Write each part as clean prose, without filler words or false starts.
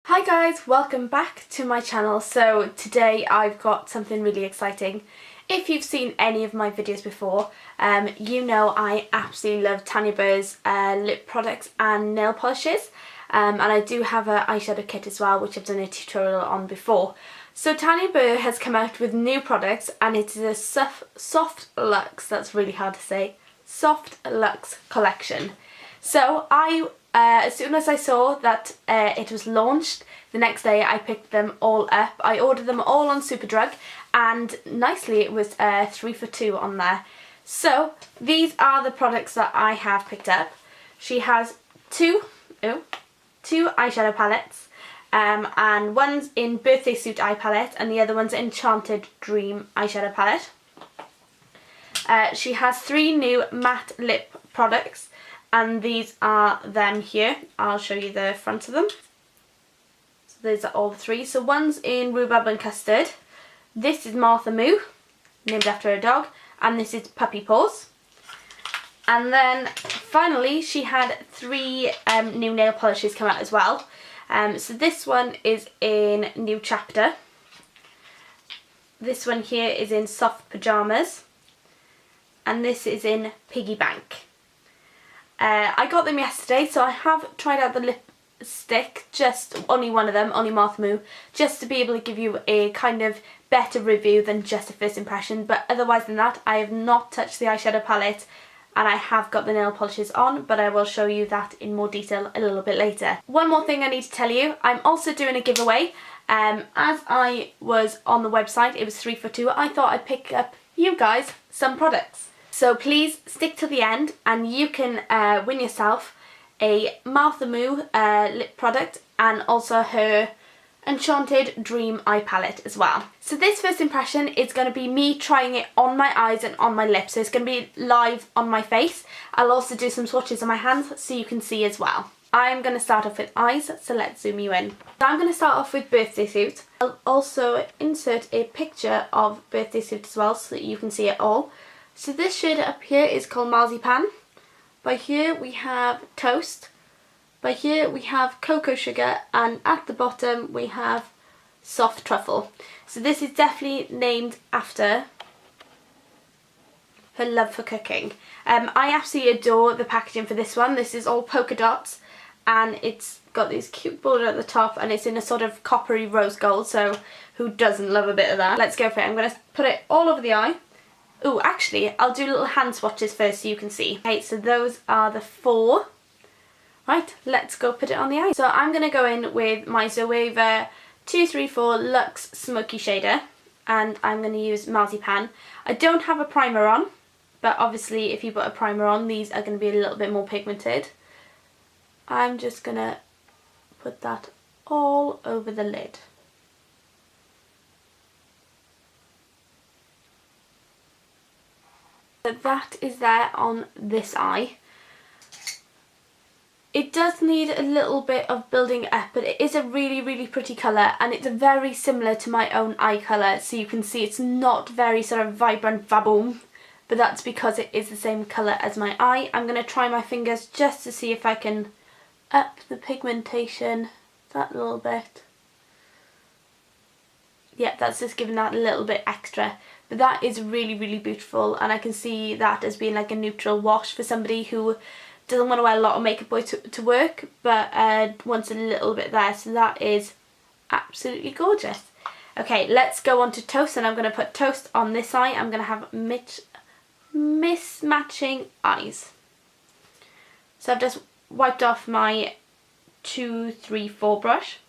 Hi guys, welcome back to my channel. So today I've got something really exciting. If you've seen any of my videos before, you know I absolutely love Tanya Burr's lip products and nail polishes. And I do have an eyeshadow kit as well, which I've done a tutorial on before. So Tanya Burr has come out with new products and it is a soft luxe, that's really hard to say, soft luxe collection. So as soon as I saw that it was launched, the next day I picked them all up. I ordered them all on Superdrug and nicely it was 3 for 2 on there. So these are the products that I have picked up. She has two eyeshadow palettes and one's in Birthday Suit eye palette and the other one's Enchanted Dream eyeshadow palette. She has 3 new matte lip products. And these are them here. I'll show you the front of them. So these are all 3. So one's in Rhubarb and Custard. This is Martha Moo, named after a dog. And this is Puppy Paws. And then finally she had 3 new nail polishes come out as well. So this one is in New Chapter. This one here is in Soft Pyjamas. And this is in Piggy Bank. I got them yesterday, so I have tried out the lipstick, just only one of them, only Martha Moo, just to be able to give you a kind of better review than just a first impression. But otherwise than that, I have not touched the eyeshadow palette and I have got the nail polishes on, but I will show you that in more detail a little bit later. One more thing I need to tell you, I'm also doing a giveaway. As I was on the website, it was 3 for 2, I thought I'd pick up you guys some products. So please stick to the end and you can win yourself a Martha Moo lip product and also her Enchanted Dream eye palette as well. So this first impression is going to be me trying it on my eyes and on my lips. So it's going to be live on my face. I'll also do some swatches on my hands so you can see as well. I'm going to start off with eyes, so let's zoom you in. So I'm going to start off with Birthday Suit. I'll also insert a picture of Birthday Suit as well so that you can see it all. So this shade up here is called Marzipan. By here we have Toast. By here we have Cocoa Sugar, and at the bottom we have Soft Truffle. So this is definitely named after her love for cooking. I absolutely adore the packaging for this one. This is all polka dots and it's got these cute borders at the top and it's in a sort of coppery rose gold, so who doesn't love a bit of that? Let's go for it. I'm going to put it all over the eye. Oh, actually, I'll do little hand swatches first so you can see. Okay, so those are the 4. Right, let's go put it on the eye. So I'm going to go in with my Zoeva 234 Luxe Smoky Shader. And I'm going to use Marzipan. I don't have a primer on, but obviously if you put a primer on, these are going to be a little bit more pigmented. I'm just going to put that all over the lid. So that is there on this eye. It does need a little bit of building up, but it is a really pretty colour and it's very similar to my own eye colour, so you can see it's not very sort of vibrant vaboom, but that's because it is the same colour as my eye. I'm going to try my fingers just to see if I can up the pigmentation that little bit. Yeah, that's just giving that a little bit extra. But that is really beautiful and I can see that as being like a neutral wash for somebody who doesn't want to wear a lot of makeup to work but wants a little bit there. So that is absolutely gorgeous. Okay, let's go on to Toast, and I'm going to put Toast on this eye. I'm going to have mismatching eyes. So I've just wiped off my 234 brush.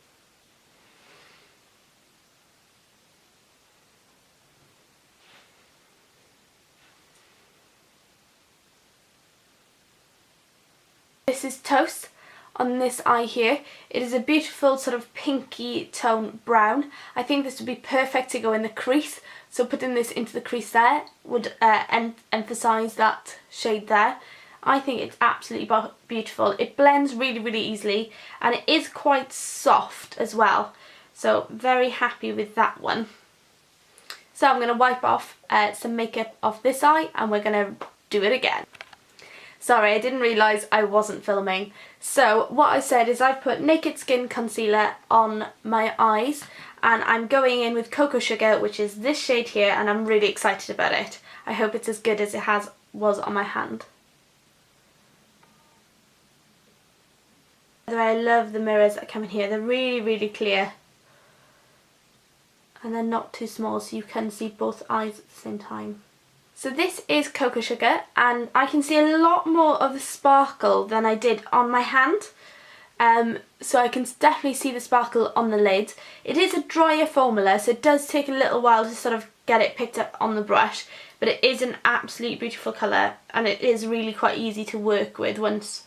This is Toast on this eye here. It is a beautiful sort of pinky tone brown. I think this would be perfect to go in the crease, so putting this into the crease there would emphasise that shade there. I think it's absolutely beautiful. It blends really easily and it is quite soft as well, so very happy with that one. So I'm going to wipe off some makeup off this eye and we're going to do it again. Sorry, I didn't realise I wasn't filming. So what I said is I've put Naked Skin Concealer on my eyes, and I'm going in with Cocoa Sugar, which is this shade here, and I'm really excited about it. I hope it's as good as it was on my hand. I love the mirrors that come in here. They're really, really clear. And they're not too small, so you can see both eyes at the same time. So this is Cocoa Sugar, and I can see a lot more of the sparkle than I did on my hand. So I can definitely see the sparkle on the lids. It is a drier formula, so it does take a little while to sort of get it picked up on the brush, but it is an absolutely beautiful colour, and it is really quite easy to work with once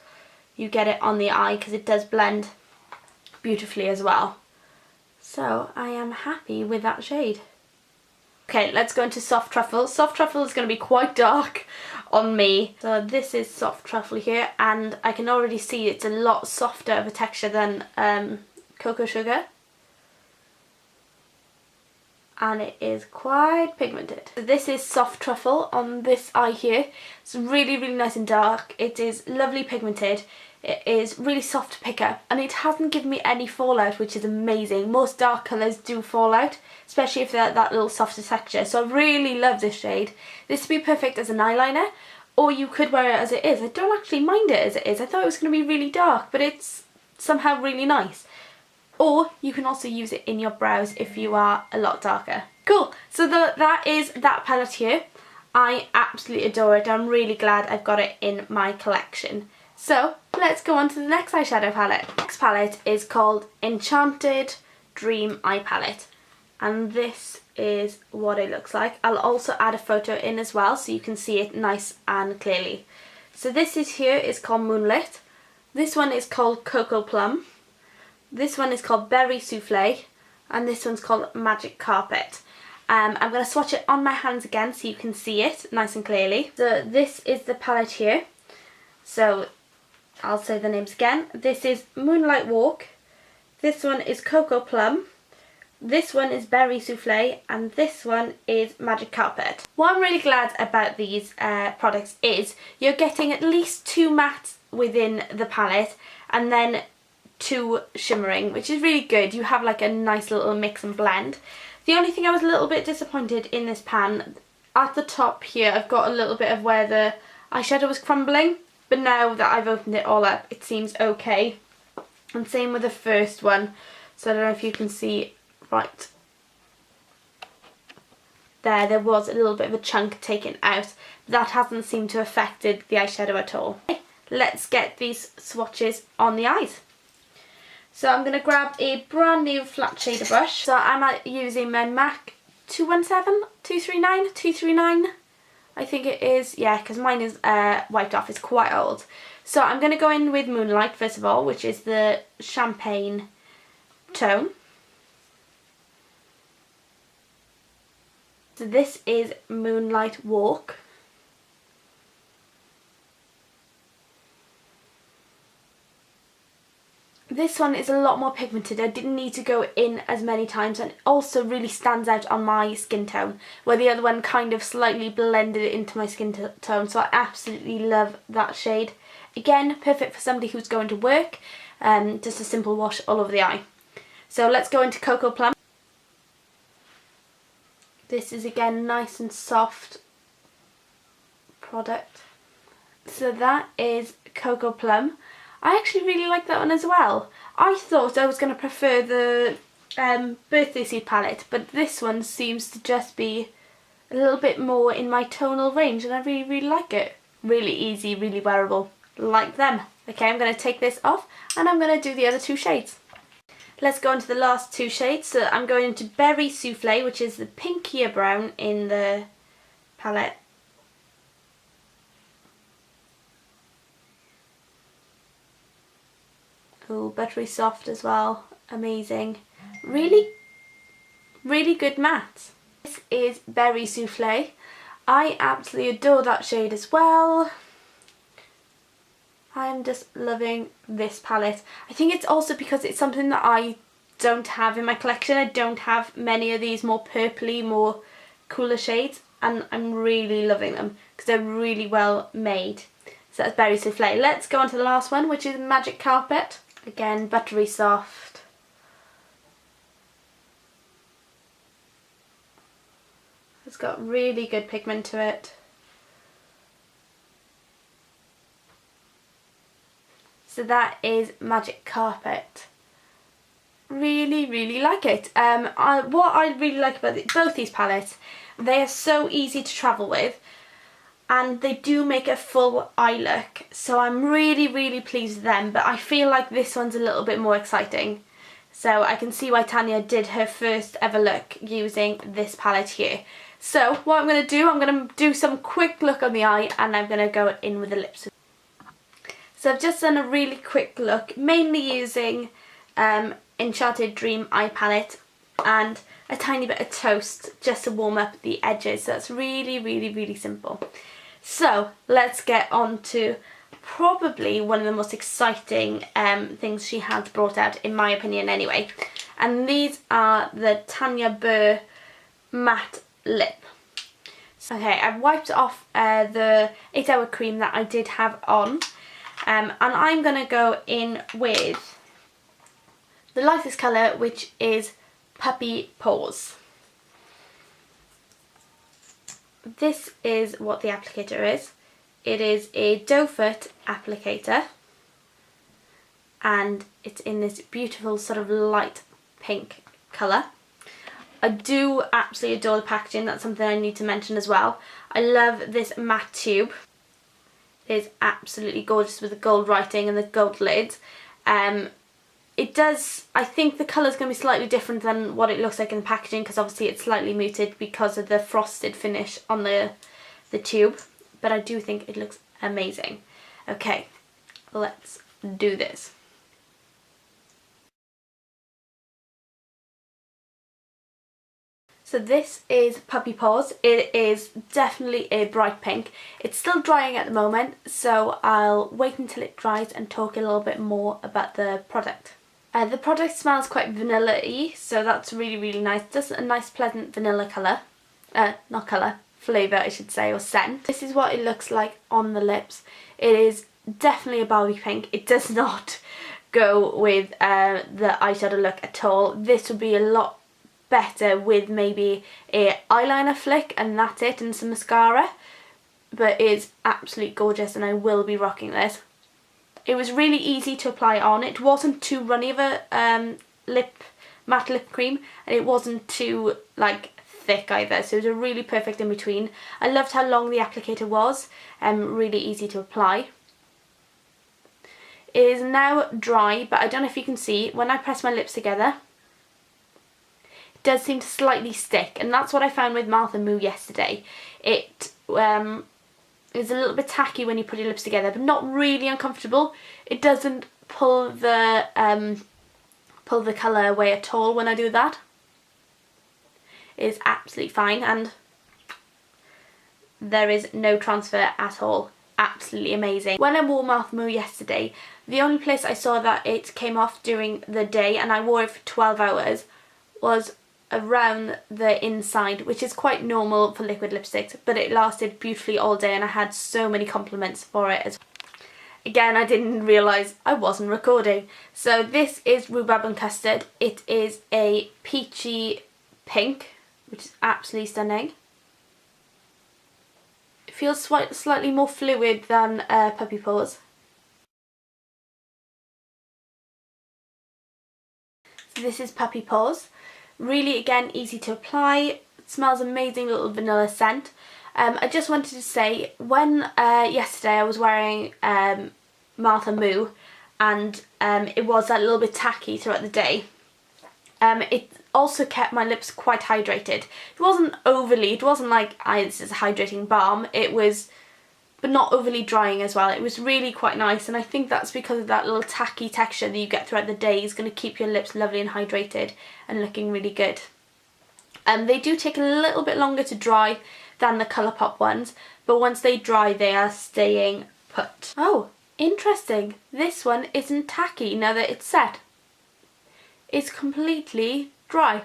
you get it on the eye, because it does blend beautifully as well. So I am happy with that shade. Okay, let's go into Soft Truffle. Soft Truffle is going to be quite dark on me. So this is Soft Truffle here, and I can already see it's a lot softer of a texture than Cocoa Sugar. And it is quite pigmented. So this is Soft Truffle on this eye here. It's really, really nice and dark. It is lovely pigmented. It is really soft to pick up, and it hasn't given me any fallout, which is amazing. Most dark colours do fall out, especially if they're that little softer texture. So I really love this shade. This would be perfect as an eyeliner, or you could wear it as it is. I don't actually mind it as it is. I thought it was going to be really dark, but it's somehow really nice. Or you can also use it in your brows if you are a lot darker. Cool, so that is that palette here. I absolutely adore it. I'm really glad I've got it in my collection. So let's go on to the next eyeshadow palette. The next palette is called Enchanted Dream I palette, and this is what it looks like. I'll also add a photo in as well so you can see it nice and clearly. So this is called Moonlit. This one is called Cocoa Plum. This one is called Berry Souffle, and this one's called Magic Carpet. I'm going to swatch it on my hands again so you can see it nice and clearly. So this is the palette here. So I'll say the names again. This is Moonlight Walk, this one is Cocoa Plum, this one is Berry Souffle, and this one is Magic Carpet. What I'm really glad about these products is you're getting at least 2 mattes within the palette, and then 2 shimmering, which is really good. You have like a nice little mix and blend. The only thing I was a little bit disappointed in this pan, at the top here I've got a little bit of where the eyeshadow was crumbling. But now that I've opened it all up, it seems okay. And same with the first one. So I don't know if you can see right there was a little bit of a chunk taken out. That hasn't seemed to have affected the eyeshadow at all. Okay, let's get these swatches on the eyes. So I'm going to grab a brand new flat shader brush. So I'm using my MAC 239. I think it is, yeah, because mine is wiped off, it's quite old. So I'm going to go in with Moonlight first of all, which is the champagne tone. So this is Moonlight Walk. This one is a lot more pigmented. I didn't need to go in as many times, and it also really stands out on my skin tone, where the other one kind of slightly blended it into my skin tone, so I absolutely love that shade. Again, perfect for somebody who's going to work, just a simple wash all over the eye. So let's go into Cocoa Plum. This is again nice and soft product. So that is Cocoa Plum. I actually really like that one as well. I thought I was going to prefer the Birthday Suit palette, but this one seems to just be a little bit more in my tonal range, and I really, really like it. Really easy, really wearable. Like them. Okay, I'm going to take this off, and I'm going to do the other 2 shades. Let's go into the last 2 shades. So I'm going into Berry Souffle, which is the pinkier brown in the palette. Oh, buttery soft as well. Amazing. Really, really good matte. This is Berry Souffle. I absolutely adore that shade as well. I'm just loving this palette. I think it's also because it's something that I don't have in my collection. I don't have many of these more purpley, more cooler shades, and I'm really loving them because they're really well made. So that's Berry Souffle. Let's go on to the last one, which is Magic Carpet. Again, buttery soft. It's got really good pigment to it. So that is Magic Carpet. Really, really like it. What I really like about both these palettes, they are so easy to travel with, and they do make a full eye look. So I'm really, really pleased with them, but I feel like this one's a little bit more exciting. So I can see why Tanya did her first ever look using this palette here. So what I'm going to do some quick look on the eye, and I'm going to go in with the lips. So I've just done a really quick look, mainly using Enchanted Dream Eye palette and a tiny bit of toast just to warm up the edges. So that's really, really, really simple. So let's get on to probably one of the most exciting things she has brought out, in my opinion anyway. And these are the Tanya Burr Matte Lip. Okay, I've wiped off the 8-hour cream that I did have on. And I'm going to go in with the lightest colour, which is Puppy Paws. This is what the applicator is. It is a doe foot applicator, and it's in this beautiful sort of light pink colour. I do absolutely adore the packaging, that's something I need to mention as well. I love this matte tube. Is absolutely gorgeous with the gold writing and the gold lid. It does, I think the colour is going to be slightly different than what it looks like in the packaging, because obviously it's slightly muted because of the frosted finish on the tube, but I do think it looks amazing. Okay, let's do this. So this is Puppy Paws. It is definitely a bright pink. It's still drying at the moment, so I'll wait until it dries and talk a little bit more about the product. The product smells quite vanilla-y, so that's really, really nice. Just a nice pleasant vanilla colour. Not colour, flavour I should say, or scent. This is what it looks like on the lips. It is definitely a Barbie pink. It does not go with the eyeshadow look at all. This would be a lot better with maybe a eyeliner flick and that's it, and some mascara, but it's absolutely gorgeous and I will be rocking this. It was really easy to apply on. It wasn't too runny of a matte lip cream, and it wasn't too like thick either, so it was a really perfect in between. I loved how long the applicator was, really easy to apply. It is now dry, but I don't know if you can see, when I press my lips together does seem to slightly stick, and that's what I found with Martha Moo yesterday. It is a little bit tacky when you put your lips together, but not really uncomfortable. It doesn't pull the colour away at all when I do that. It is absolutely fine, and there is no transfer at all. Absolutely amazing. When I wore Martha Moo yesterday, the only place I saw that it came off during the day, and I wore it for 12 hours, was around the inside, which is quite normal for liquid lipsticks, but it lasted beautifully all day and I had so many compliments for it as well. Again, I didn't realise I wasn't recording. So this is Rhubarb and Custard. It is a peachy pink, which is absolutely stunning. It feels slightly more fluid than Puppy Paws. So this is Puppy Paws. Really, again, easy to apply. It smells amazing, little vanilla scent. I just wanted to say, when yesterday I was wearing Martha Moo, and it was that little bit tacky throughout the day, it also kept my lips quite hydrated. It wasn't like, this is a hydrating balm. It was, but not overly drying as well. It was really quite nice, and I think that's because of that little tacky texture that you get throughout the day is going to keep your lips lovely and hydrated and looking really good. They do take a little bit longer to dry than the Colourpop ones, but once they dry they are staying put. Oh, interesting. This one isn't tacky now that it's set. It's completely dry.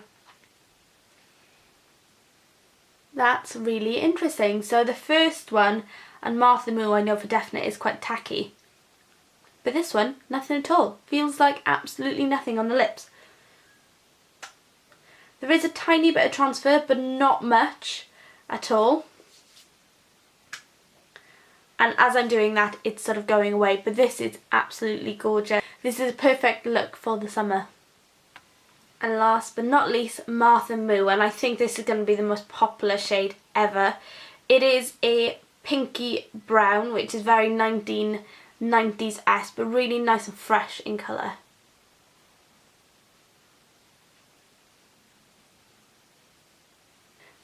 That's really interesting. So the first one and Martha Moo I know for definite is quite tacky. But this one, nothing at all. Feels like absolutely nothing on the lips. There is a tiny bit of transfer, but not much at all. And as I'm doing that, it's sort of going away, but this is absolutely gorgeous. This is a perfect look for the summer. And last but not least, Martha Moo, and I think this is going to be the most popular shade ever. It is a pinky brown, which is very 1990s-esque, but really nice and fresh in colour.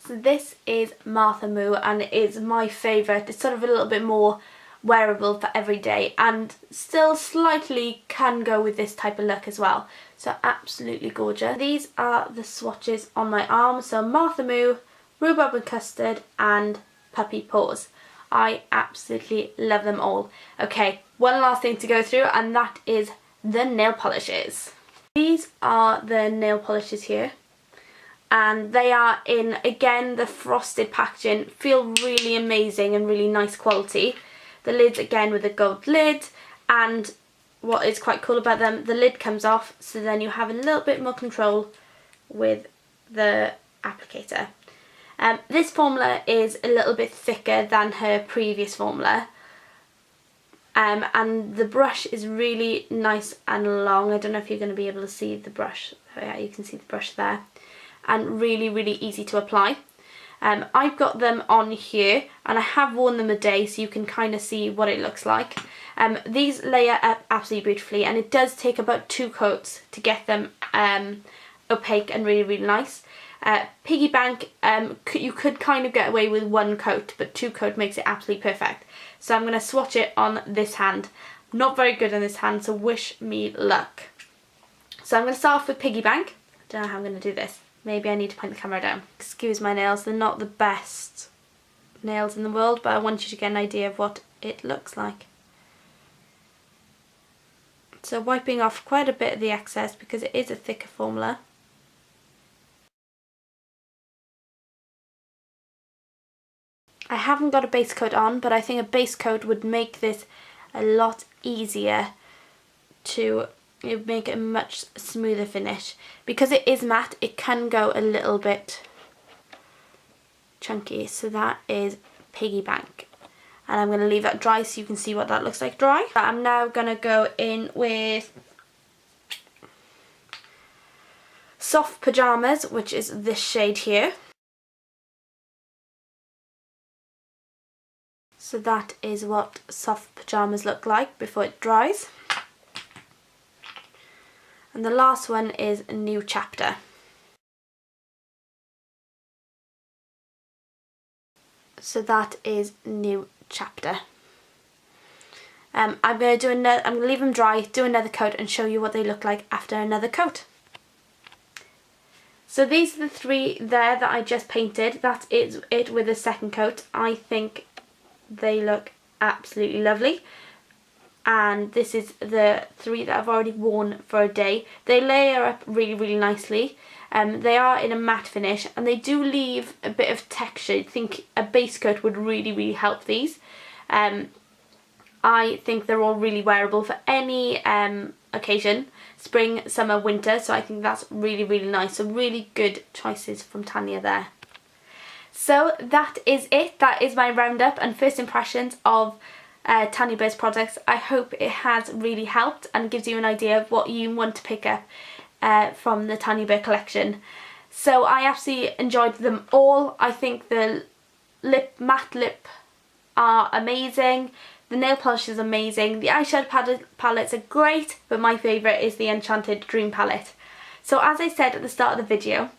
So this is Martha Moo, and it is my favourite. It's sort of a little bit more wearable for every day, and still slightly can go with this type of look as well. So absolutely gorgeous. These are the swatches on my arm. So Martha Moo, Rhubarb and Custard, and Puppy Paws. I absolutely love them all. Okay, one last thing to go through, and that is the nail polishes. These are the nail polishes here. And they are in, again, the frosted packaging. Feel really amazing and really nice quality. The lids, again, with a gold lid. And what is quite cool about them, the lid comes off, so then you have a little bit more control with the applicator. This formula is a little bit thicker than her previous formula. And the brush is really nice and long. I don't know if you're going to be able to see the brush. Oh yeah, you can see the brush there. And really, really easy to apply. I've got them on here, and I have worn them a day, so you can kind of see what it looks like. These layer up absolutely beautifully, and it does take about 2 coats to get them opaque and really, really nice. Piggy bank, you could kind of get away with 1 coat, but 2 coat makes it absolutely perfect. So I'm going to swatch it on this hand. Not very good on this hand, so wish me luck. So I'm going to start off with piggy bank. I don't know how I'm going to do this. Maybe I need to point the camera down. Excuse my nails, they're not the best nails in the world, but I want you to get an idea of what it looks like. So wiping off quite a bit of the excess because it is a thicker formula. I haven't got a base coat on, but I think a base coat would make this a lot easier to make it a much smoother finish. Because it is matte, it can go a little bit chunky. So that is piggy bank. And I'm going to leave that dry so you can see what that looks like dry. I'm now going to go in with Soft Pyjamas, which is this shade here. So that is what Soft Pyjamas look like before it dries. And the last one is a New Chapter. So that is New Chapter. I'm going to leave them dry, do another coat, and show you what they look like after another coat. So these are the 3 there that I just painted. That is it with a second coat. I think they look absolutely lovely. And this is the 3 that I've already worn for a day. They layer up really, really nicely. They are in a matte finish, and they do leave a bit of texture. I think a base coat would really, really help these. I think they're all really wearable for any occasion, spring, summer, winter, so I think that's really, really nice. So really good choices from Tanya there. So that is it. That is my roundup and first impressions of Tanya Burr's products. I hope it has really helped and gives you an idea of what you want to pick up from the Tanya Burr collection. So I absolutely enjoyed them all. I think the matte lip are amazing. The nail polish is amazing. The eyeshadow palettes are great, but my favourite is the Enchanted Dream palette. So as I said at the start of the video,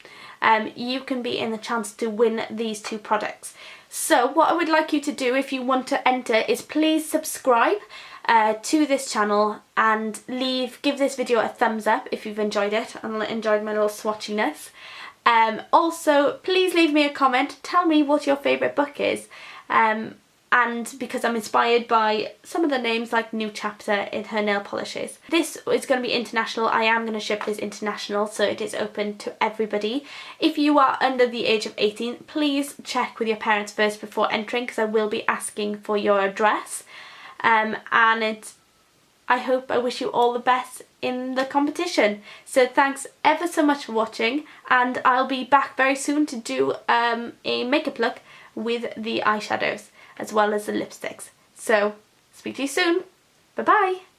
you can be in the chance to win these 2 products. So what I would like you to do if you want to enter is please subscribe to this channel and give this video a thumbs up if you've enjoyed it and enjoyed my little swatchiness. Also, please leave me a comment. Tell me what your favourite book is. and because I'm inspired by some of the names like New Chapter in her nail polishes. This is going to be international. I am going to ship this international, so it is open to everybody. If you are under the age of 18, please check with your parents first before entering, because I will be asking for your address. I wish you all the best in the competition. So thanks ever so much for watching, and I'll be back very soon to do a makeup look with the eyeshadows as well as the lipsticks. So speak to you soon. Bye bye.